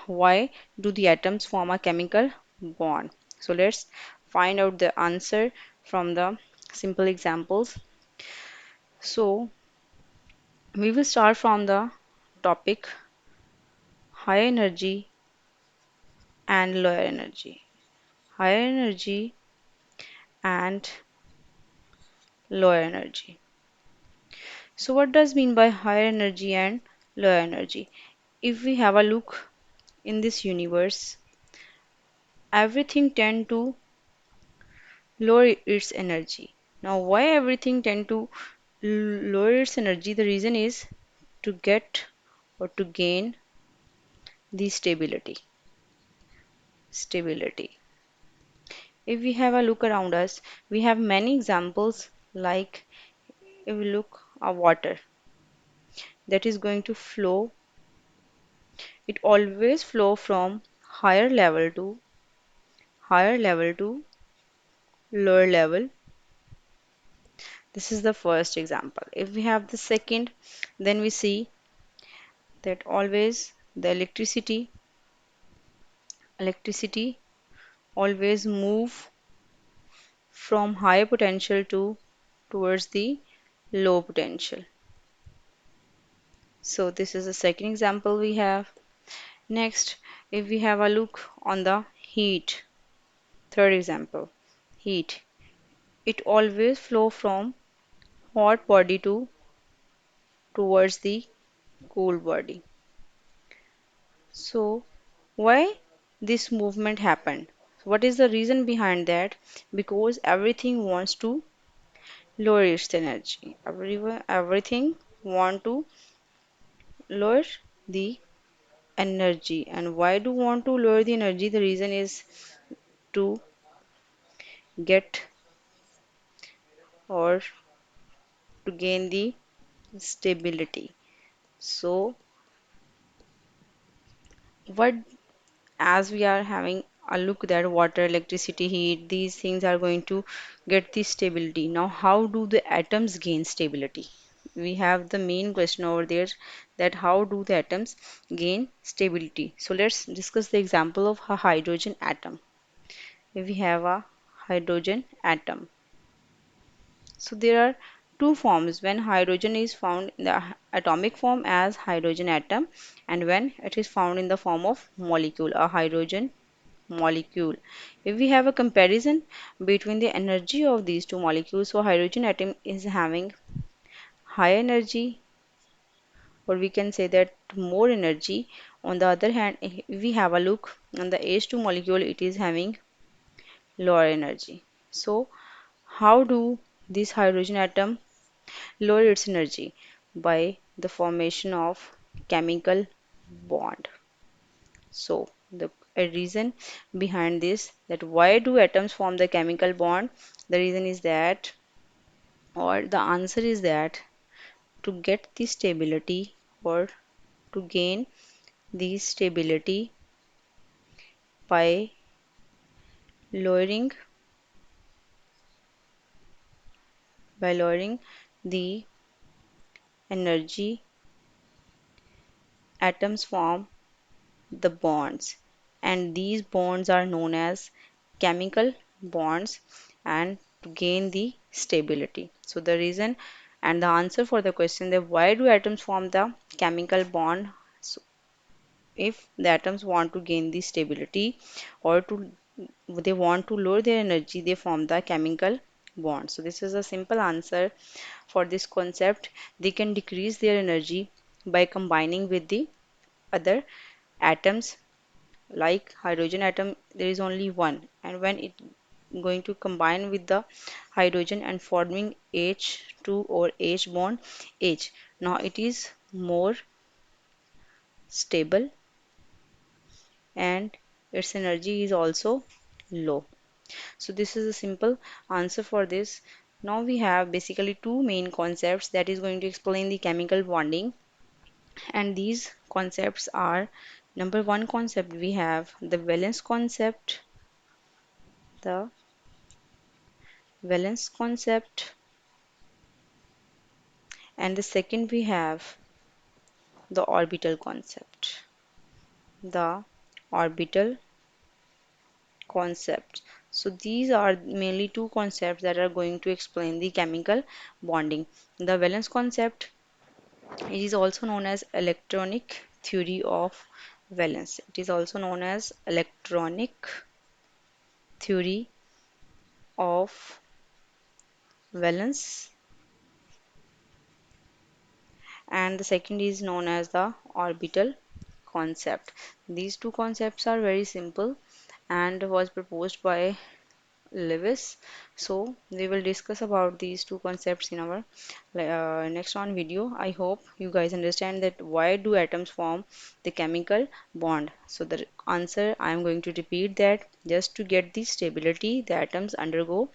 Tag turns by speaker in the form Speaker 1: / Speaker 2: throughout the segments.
Speaker 1: why do the atoms form a chemical bond? So let's find out the answer from the simple examples. So we will start from the topic high energy and lower energy. Higher energy and lower energy. So what does mean by higher energy and lower energy? If we have a look in this universe, everything tend to lower its energy. Now why everything tend to lower its energy? The reason is to get or to gain the stability. Stability. If we have a look around us, we have many examples like if we look at water that is going to flow, it always flow from higher level to lower level. This is the first example. If we have the second, then we see that always the electricity always move from high potential to towards the low potential. So this is the second example we have. Next, if we have a look on the heat, third example, heat. It always flow from hot body to towards the cool body. So why this movement happened? What is the reason behind that? Because everything wants to lower its energy. Everything want to lower the energy. And why do want to lower the energy? The reason is to get or to gain the stability. So what as we are having a look that water, electricity, heat, these things are going to get the stability. Now, how do the atoms gain stability? We have the main question over there that how do the atoms gain stability? So let's discuss the example of a hydrogen atom. If we have a hydrogen atom, so there are two forms when hydrogen is found in the atomic form as hydrogen atom and when it is found in the form of molecule, a hydrogen molecule. If we have a comparison between the energy of these two molecules, so hydrogen atom is having high energy or we can say that more energy. On the other hand, if we have a look on the H2 molecule, it is having lower energy. So how do this hydrogen atom lower its energy? By the formation of chemical bond. So the a reason behind this that why do atoms form the chemical bond? The reason is that or the answer is that to get the stability or to gain the stability by lowering lowering the energy, atoms form the bonds and these bonds are known as chemical bonds and to gain the stability. So the reason and the answer for the question that why do atoms form the chemical bond? So if the atoms want to gain the stability or to they want to lower their energy, they form the chemical bond. So this is a simple answer for this concept. They can decrease their energy by combining with the other atoms like hydrogen atom there is only one and when it going to combine with the hydrogen and forming H2 or H bond H, now it is more stable and its energy is also low. So this is a simple answer for this. Now we have basically two main concepts that is going to explain the chemical bonding and these concepts are number one concept we have the the valence concept and the second we have the orbital concept. The orbital concepts. So these are mainly two concepts that are going to explain the chemical bonding. The valence concept, it is also known as electronic theory of valence. It is also known as electronic theory of valence, and the second is known as the orbital concept. These two concepts are very simple and was proposed by Lewis. So we will discuss about these two concepts in our next on video. I hope you guys understand that why do atoms form the chemical bond. So the answer I am going to repeat that just to get the stability, the atoms undergo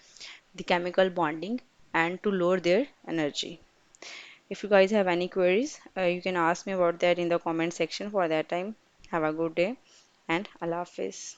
Speaker 1: the chemical bonding and to lower their energy. If you guys have any queries, you can ask me about that in the comment section. For that time, have a good day and Allah Hafiz.